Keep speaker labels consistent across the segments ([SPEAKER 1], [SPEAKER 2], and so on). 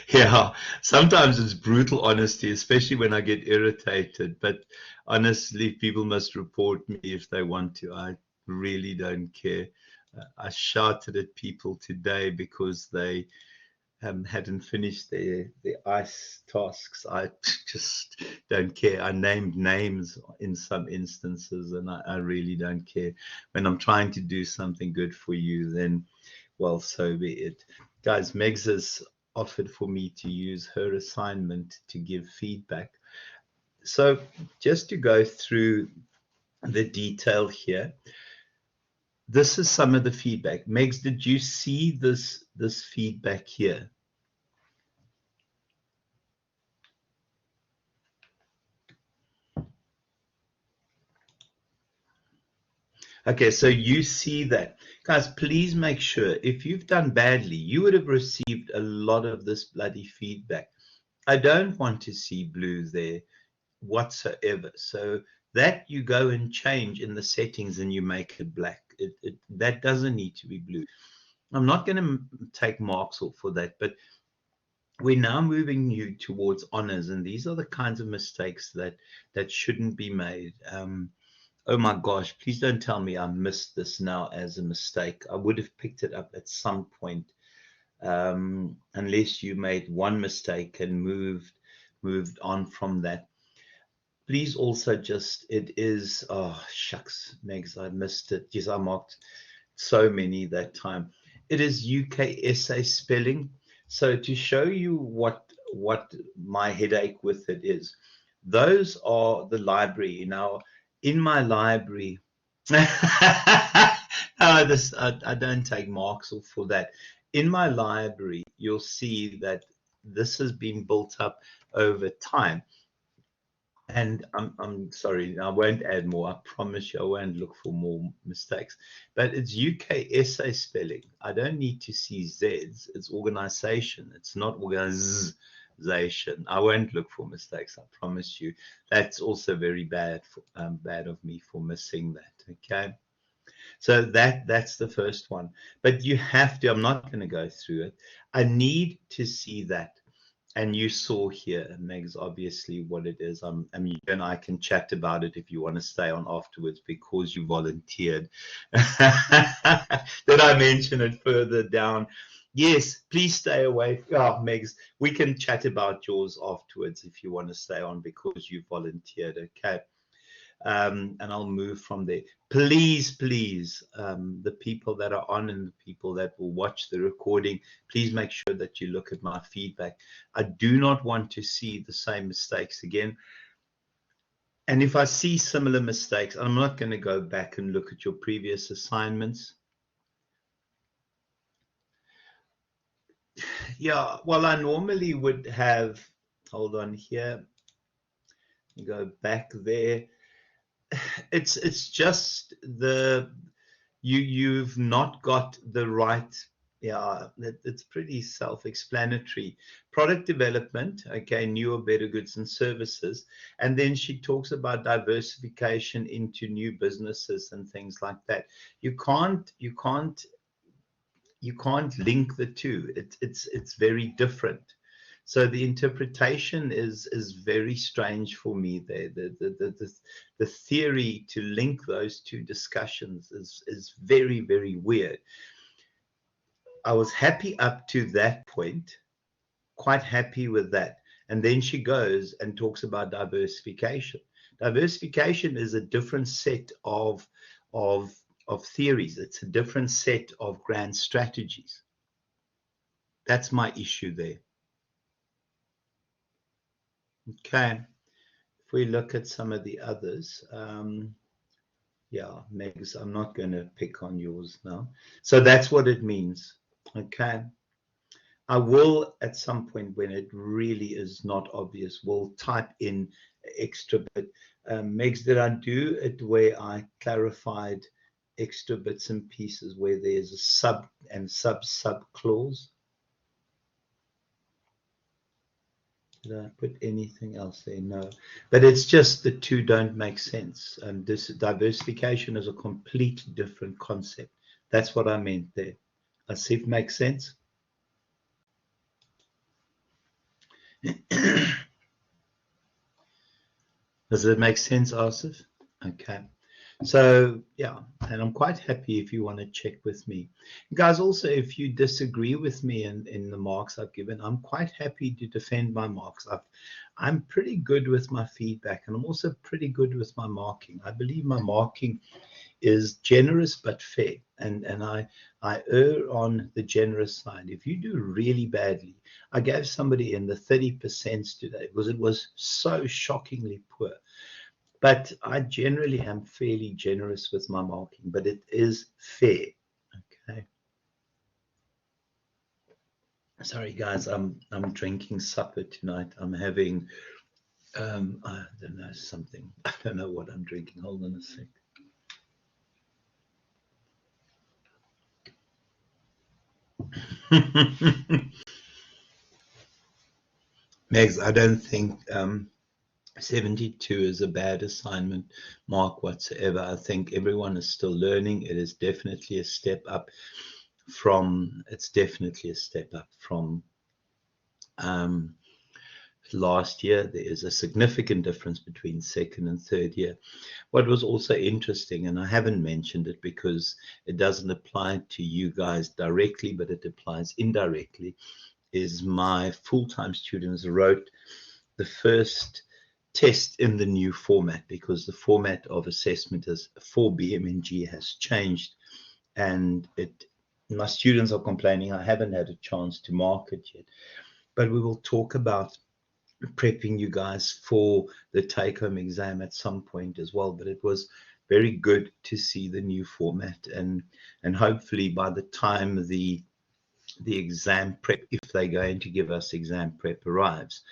[SPEAKER 1] Yeah, sometimes it's brutal honesty, especially when I get irritated. But honestly, people must report me if they want to. I really don't care. I shouted at people today because they hadn't finished their ice tasks. I just don't care. I named names in some instances, and I really don't care. When I'm trying to do something good for you, then, well, so be it. Guys, Megs has offered for me to use her assignment to give feedback. So just to go through the detail here, this is some of the feedback. Megs, did you see this feedback here? Okay, so you see that. Guys, please make sure if you've done badly, you would have received a lot of this bloody feedback. I don't want to see blue there whatsoever. So that you go and change in the settings and you make it black. That doesn't need to be blue. I'm not going to take marks off for that, but we're now moving you towards honors, and these are the kinds of mistakes that shouldn't be made. Oh my gosh, please don't tell me I missed this now as a mistake. I would have picked it up at some point, unless you made one mistake and moved on from that. Please also just, it is, oh shucks, Megs, I missed it. Yes, I marked so many that time. It is UKSA spelling. So to show you what my headache with it is, those are the library. Now, in my library, I don't take marks for that. In my library, you'll see that this has been built up over time. And I'm sorry, I won't add more. I promise you, I won't look for more mistakes. But it's UKSA spelling. I don't need to see Z's. It's organization. It's not organization. I won't look for mistakes. I promise you. That's also very bad bad of me for missing that. Okay. So that's the first one. But you have to. I'm not going to go through it. I need to see that. And you saw here, Megs, obviously what it is. I mean, you and I can chat about it if you want to stay on afterwards because you volunteered. Did I mention it further down? Yes, please stay away. Oh, Megs, we can chat about yours afterwards if you want to stay on because you volunteered. Okay. And I'll move from there. Please, please, the people that are on and the people that will watch the recording, please make sure that you look at my feedback. I do not want to see the same mistakes again. And if I see similar mistakes, I'm not going to go back and look at your previous assignments. Yeah, well, I normally would have, hold on here, go back there. It's just you've not got the right. Yeah, it's pretty self-explanatory. Product development, okay, new or better goods and services, and then she talks about diversification into new businesses and things like that. You can't link the two. It's very different. So the interpretation is very strange for me there. The theory to link those two discussions is very, very weird. I was happy up to that point, quite happy with that. And then she goes and talks about diversification. Diversification is a different set of of theories. It's a different set of grand strategies. That's my issue there. Okay. If we look at some of the others, yeah, Megs, I'm not going to pick on yours now. So that's what it means. Okay. I will, at some point when it really is not obvious, will type in extra bit. Megs, did I do it where I clarified extra bits and pieces where there's a sub and sub clause? Did I put anything else there? No. But it's just the two don't make sense. And this diversification is a complete different concept. That's what I meant there. I see if it makes sense. Does it make sense, Asif? Okay. So, yeah, and I'm quite happy if you want to check with me. Guys, also, if you disagree with me in the marks I've given, I'm quite happy to defend my marks. I'm pretty good with my feedback, and I'm also pretty good with my marking. I believe my marking is generous but fair, and I err on the generous side. If you do really badly, I gave somebody in the 30% today because it was so shockingly poor. But I generally am fairly generous with my marking, but it is fair. Okay. Sorry, guys, I'm drinking supper tonight. I'm having I don't know something. I don't know what I'm drinking. Hold on a sec. Megs, I don't think 72 is a bad assignment mark whatsoever. I think everyone is still learning. It is definitely a step up from, um, last year. There is a significant difference between second and third year. What was also interesting, and I haven't mentioned it because it doesn't apply to you guys directly, but it applies indirectly, is my full-time students wrote the first test in the new format because the format of assessment is for BMNG has changed, and my students are complaining I haven't had a chance to mark it yet. But we will talk about prepping you guys for the take-home exam at some point as well. But it was very good to see the new format, and hopefully by the time the exam prep, if they're going to give us exam prep, arrives,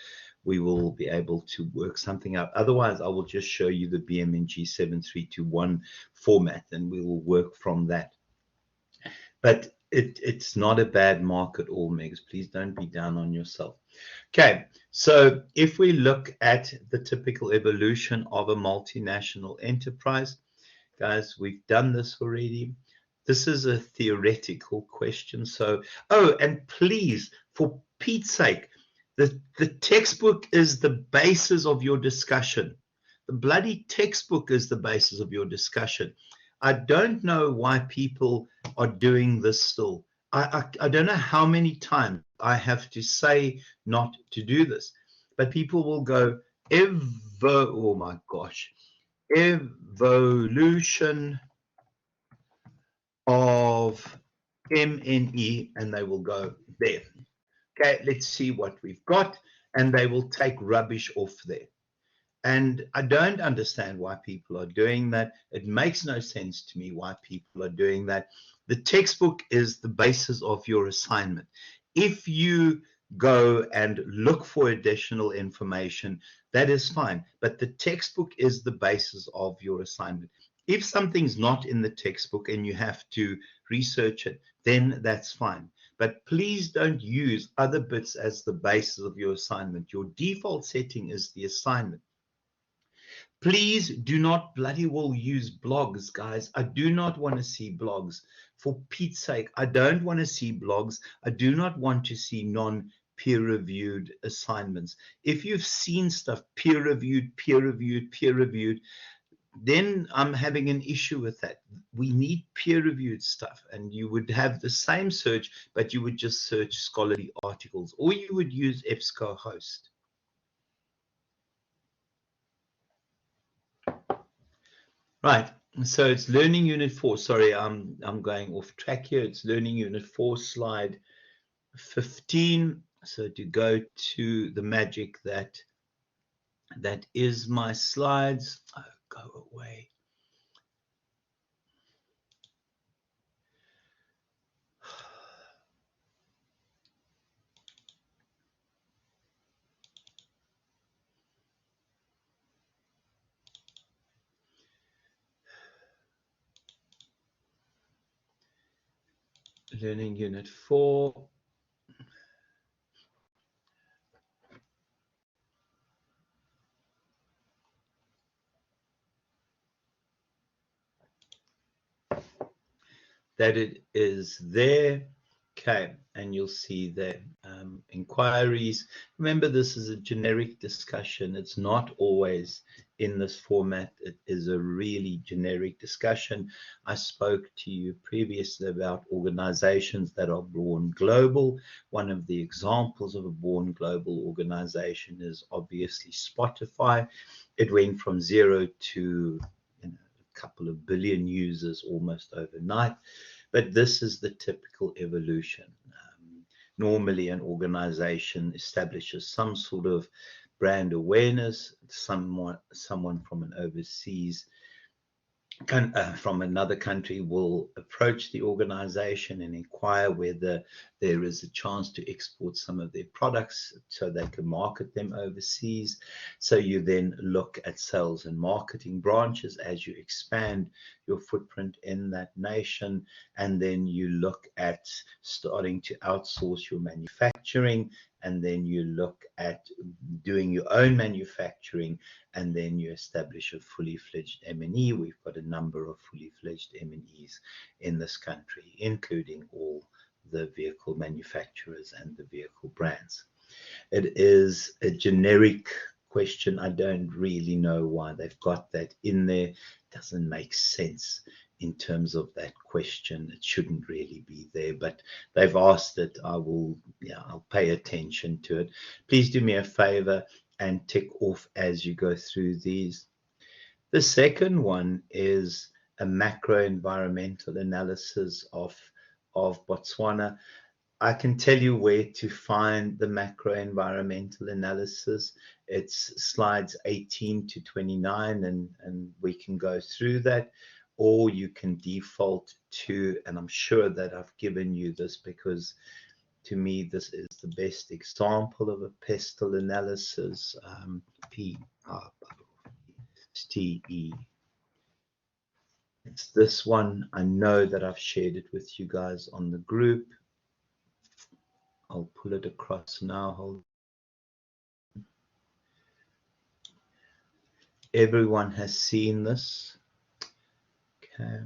[SPEAKER 1] we will be able to work something out. Otherwise, I will just show you the BMNG 7321 format, and we will work from that. But it's not a bad mark at all, Megs. Please don't be down on yourself. Okay, so if we look at the typical evolution of a multinational enterprise, guys, we've done this already. This is a theoretical question. So, oh, and please, for Pete's sake, the textbook is the basis of your discussion. The bloody textbook is the basis of your discussion. I don't know why people are doing this still. I don't know how many times I have to say not to do this, but people will go, oh my gosh, evolution of MNE, and they will go there. Okay, let's see what we've got, and they will take rubbish off there. And I don't understand why people are doing that. It makes no sense to me why people are doing that. The textbook is the basis of your assignment. If you go and look for additional information, that is fine. But the textbook is the basis of your assignment. If something's not in the textbook and you have to research it, then that's fine. But please don't use other bits as the basis of your assignment. Your default setting is the assignment. Please do not bloody well use blogs, guys. I do not want to see blogs. For Pete's sake, I don't want to see blogs. I do not want to see non-peer-reviewed assignments. If you've seen stuff peer-reviewed, then I'm having an issue with that. We need peer-reviewed stuff, and you would have the same search, but you would just search scholarly articles, or you would use EBSCOhost. Right, so it's Learning Unit 4. Sorry, I'm going off track here. It's Learning Unit 4, slide 15. So to go to the magic that is my slides. Oh, go away. Learning Unit 4. That it is there. Okay, and you'll see the inquiries. Remember, this is a generic discussion. It's not always in this format. It is a really generic discussion. I spoke to you previously about organizations that are born global. One of the examples of a born global organization is obviously Spotify. It went from zero to a couple of billion users almost overnight. But this is the typical evolution. Normally, an organization establishes some sort of brand awareness. Someone from an overseas from another country will approach the organization and inquire whether there is a chance to export some of their products so they can market them overseas. So you then look at sales and marketing branches as you expand your footprint in that nation, and then you look at starting to outsource your manufacturing, and then you look at doing your own manufacturing, and then you establish a fully fledged M&E. We've got a number of fully fledged M&Es in this country, including all the vehicle manufacturers and the vehicle brands. It is a generic question. I don't really know why they've got that in there. It doesn't make sense in terms of that question. It shouldn't really be there, but they've asked it. I'll pay attention to it. Please do me a favor and tick off as you go through these. The second one is a macro environmental analysis of Botswana. I can tell you where to find the macro environmental analysis. It's slides 18 to 29, and we can go through that, or you can default to, and I'm sure that I've given you this because to me this is the best example of a pestle analysis. PSTE. It's this one. I know that I've shared it with you guys on the group. I'll pull it across now. Hold. Everyone has seen this. Okay.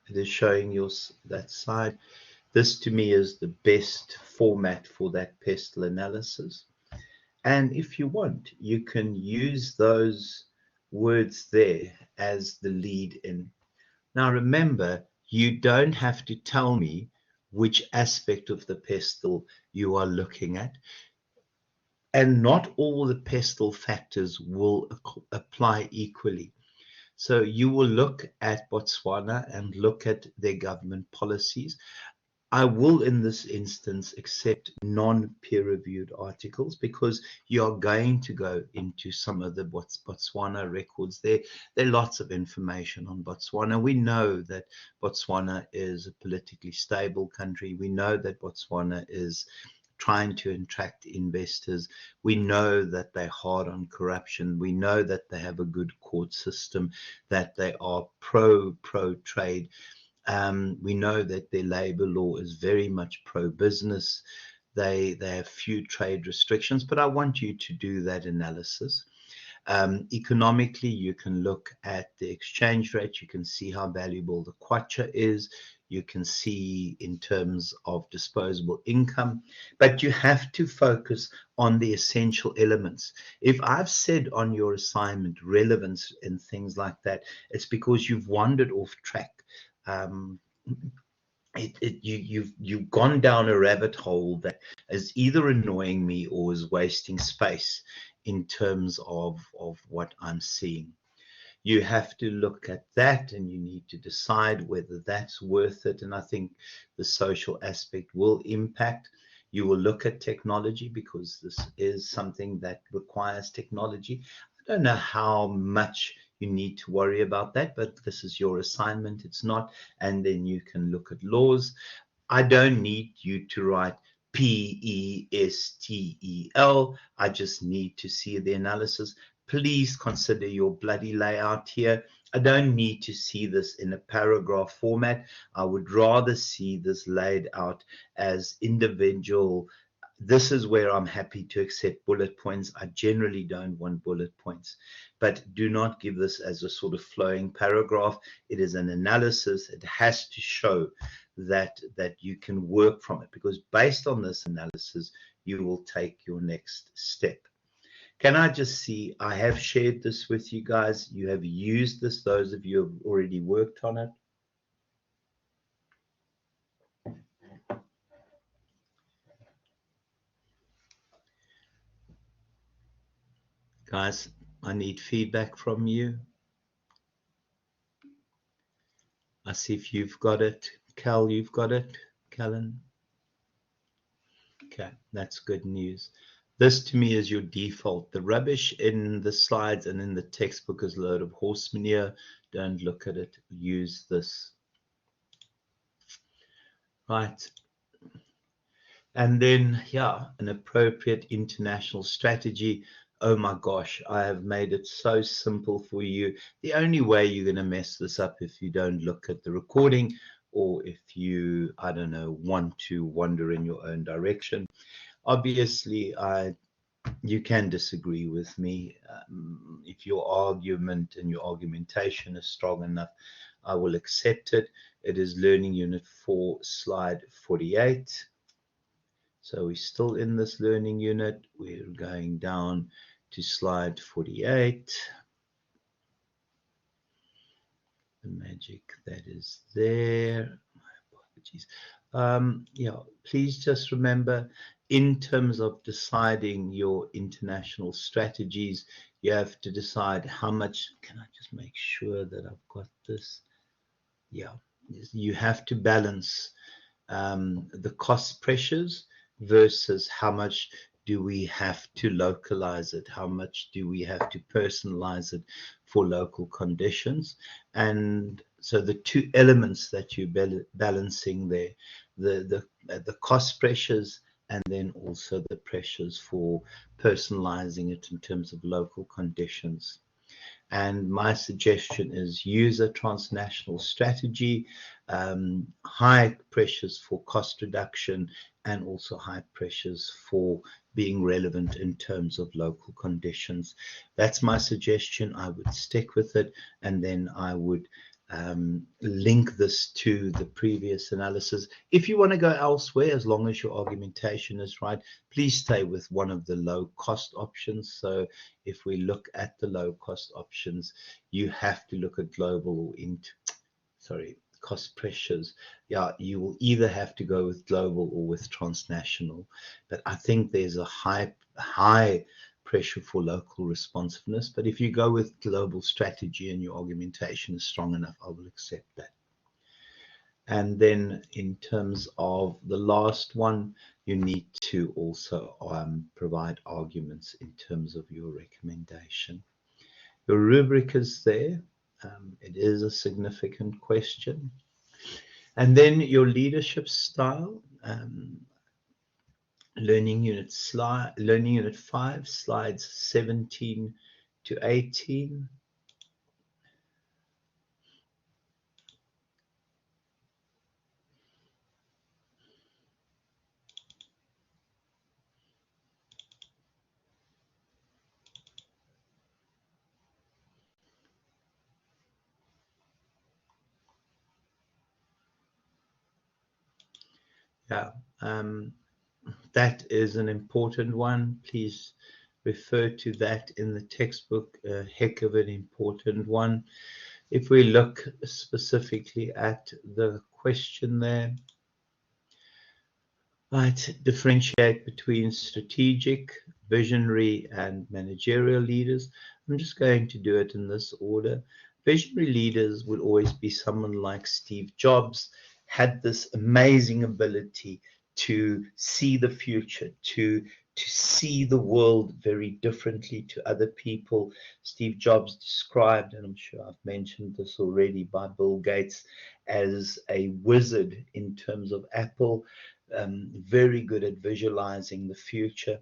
[SPEAKER 1] It is showing you that side. This to me is the best format for that pestle analysis. And if you want, you can use those words there as the lead in. Now remember, you don't have to tell me which aspect of the pestle you are looking at. And not all the pestle factors will apply equally. So you will look at Botswana and look at their government policies. I will, in this instance, accept non-peer-reviewed articles because you're going to go into some of the Botswana records. There are lots of information on Botswana. We know that Botswana is a politically stable country. We know that Botswana is trying to attract investors. We know that they're hard on corruption. We know that they have a good court system, that they are pro-trade. We know that their labor law is very much pro-business. They have few trade restrictions, but I want you to do that analysis. Economically, you can look at the exchange rate. You can see how valuable the kwacha is. You can see in terms of disposable income, but you have to focus on the essential elements. If I've said on your assignment relevance and things like that, it's because you've wandered off track. You've gone down a rabbit hole that is either annoying me or is wasting space in terms of what I'm seeing. You have to look at that and you need to decide whether that's worth it. And I think the social aspect will impact. You will look at technology because this is something that requires technology. I don't know how much you need to worry about that, but this is your assignment. It's not. And then you can look at laws. I don't need you to write PESTEL. I just need to see the analysis. Please consider your bloody layout here. I don't need to see this in a paragraph format. I would rather see this laid out as individual This is where I'm happy to accept bullet points. I generally don't want bullet points, but do not give this as a sort of flowing paragraph. It is an analysis. It has to show that you can work from it, because based on this analysis, you will take your next step. Can I just see, I have shared this with you guys. You have used this, those of you who have already worked on it. Guys, I need feedback from you. I see if you've got it. Cal, you've got it. Callan. Okay, that's good news. This to me is your default. The rubbish in the slides and in the textbook is a load of horse manure. Don't look at it. Use this. Right. And then, yeah, an appropriate international strategy. Oh my gosh, I have made it so simple for you. The only way you're going to mess this up if you don't look at the recording, or if you, I don't know, want to wander in your own direction. Obviously, you can disagree with me. If your argument and your argumentation is strong enough, I will accept it. It is Learning Unit 4, slide 48. So we're still in this learning unit. We're going down to slide 48. The magic that is there. My apologies. Yeah, please just remember, in terms of deciding your international strategies, you have to decide how much. Can I just make sure that I've got this? Yeah, you have to balance the cost pressures versus how much do we have to localize it, how much do we have to personalize it for local conditions. And so the two elements that you're balancing there, the cost pressures, and then also the pressures for personalizing it in terms of local conditions. And my suggestion is use a transnational strategy, high pressures for cost reduction, and also high pressures for being relevant in terms of local conditions. That's my suggestion. I would stick with it, and then I would link this to the previous analysis. If you want to go elsewhere, as long as your argumentation is right, please stay with one of the low cost options. So if we look at the low cost options, you have to look at global or cost pressures. Yeah, you will either have to go with global or with transnational, but I think there's a high pressure for local responsiveness. But if you go with global strategy and your argumentation is strong enough, I will accept that. And then in terms of the last one, you need to also provide arguments in terms of your recommendation. Your rubric is there. It is a significant question. And then your leadership style, Learning Unit 5, slides 17 to 18. Yeah, that is an important one. Please refer to that in the textbook, a heck of an important one. If we look specifically at the question there, right, differentiate between strategic, visionary, and managerial leaders. I'm just going to do it in this order. Visionary leaders would always be someone like Steve Jobs, had this amazing ability to see the future, to to see the world very differently to other people. Steve Jobs described, and I'm sure I've mentioned this already, by Bill Gates as a wizard in terms of Apple, very good at visualizing the future.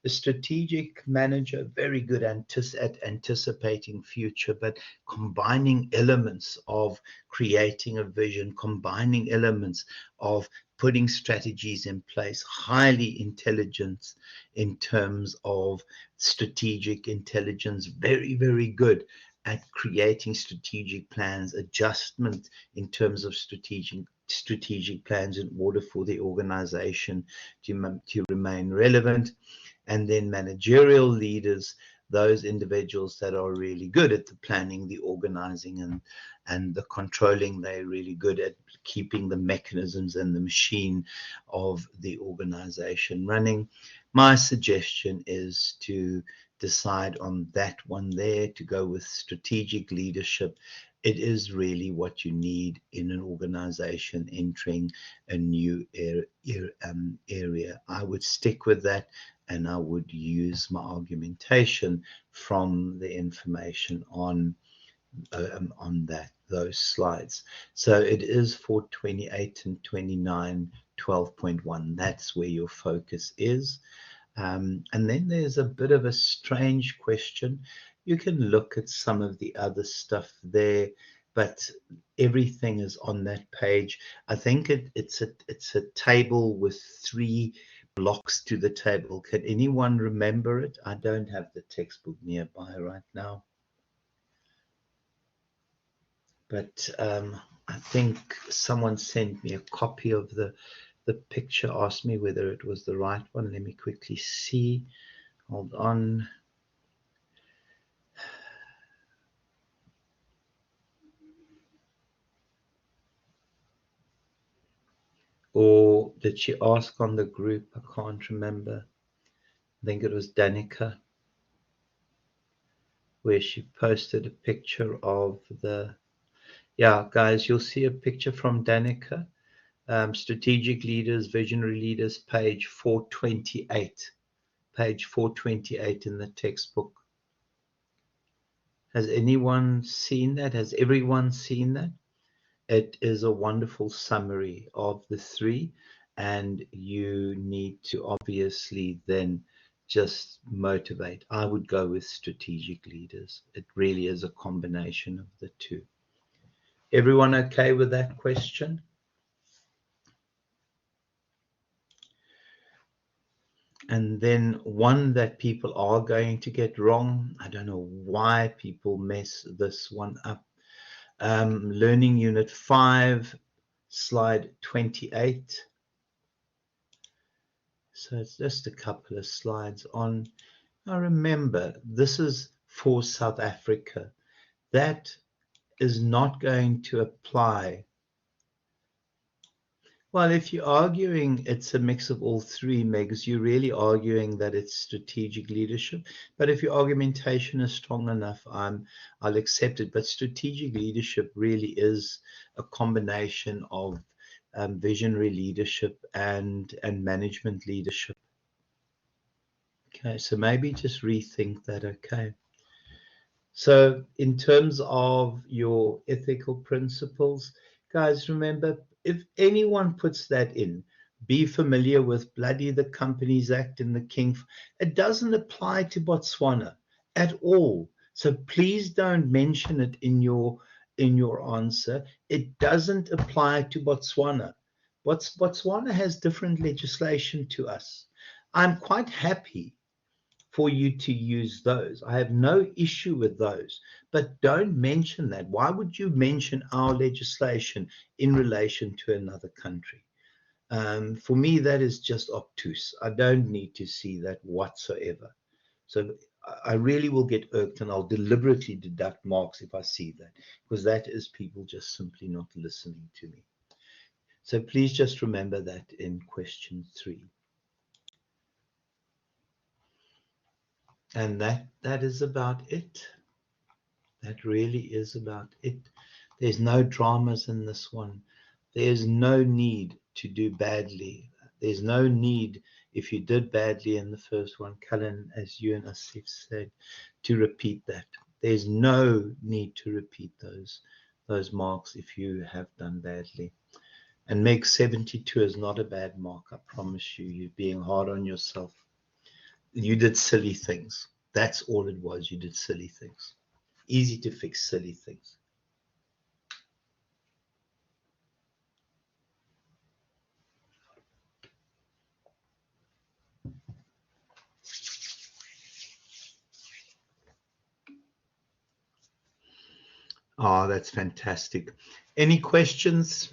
[SPEAKER 1] A strategic manager, very good at anticipating future, but combining elements of creating a vision, combining elements of putting strategies in place, highly intelligent in terms of strategic intelligence, very, very good at creating strategic plans, adjustment in terms of strategic plans in order for the organization to remain relevant. And then managerial leaders, those individuals that are really good at the planning, the organizing, and the controlling. They're really good at keeping the mechanisms and the machine of the organization running. My suggestion is to decide on that one there, to go with strategic leadership. It is really what you need in an organization entering a new area. I would stick with that, and I would use my argumentation from the information on those slides. So it is for 28 and 29, 12.1. That's where your focus is. And then there's a bit of a strange question. You can look at some of the other stuff there, but everything is on that page. I think it's a table with 3 blocks to the table. Can anyone remember it? I don't have the textbook nearby right now, but I think someone sent me a copy of the picture, asked me whether it was the right one. Let me quickly see. Hold on. Or did she ask on the group? I can't remember. I think it was Danica, where she posted a picture of the, yeah, guys, you'll see a picture from Danica. Strategic Leaders, Visionary Leaders, page 428. Page 428 in the textbook. Has anyone seen that? Has everyone seen that? It is a wonderful summary of the 3, and you need to obviously then just motivate. I would go with strategic leaders. It really is a combination of the 2. Everyone okay with that question? And then one that people are going to get wrong, I don't know why people mess this one up. Learning Unit 5, slide 28. So it's just a couple of slides on. Now remember, this is for South Africa. That is not going to apply. Well, if you're arguing it's a mix of all 3, Megs, you're really arguing that it's strategic leadership. But if your argumentation is strong enough, I'll accept it. But strategic leadership really is a combination of visionary leadership and management leadership. Okay, so maybe just rethink that, okay? So in terms of your ethical principles, guys, remember, if anyone puts that in, be familiar with bloody the Companies Act and the King. It doesn't apply to Botswana at all. So please don't mention it in your answer. It doesn't apply to Botswana. Botswana has different legislation to us. I'm quite happy for you to use those. I have no issue with those, but don't mention that. Why would you mention our legislation in relation to another country? For me, that is just obtuse. I don't need to see that whatsoever. So I really will get irked, and I'll deliberately deduct marks if I see that, because that is people just simply not listening to me. So please just remember that in question 3. And that is about it. That really is about it. There's no dramas in this one. There's no need to do badly. There's no need, if you did badly in the first one, Cullen, as you and Asif said, to repeat that. There's no need to repeat those marks if you have done badly. And Meg, 72 is not a bad mark, I promise you. You're being hard on yourself. You did silly things. That's all it was. You did silly things. Easy to fix silly things. Oh, that's fantastic. Any questions?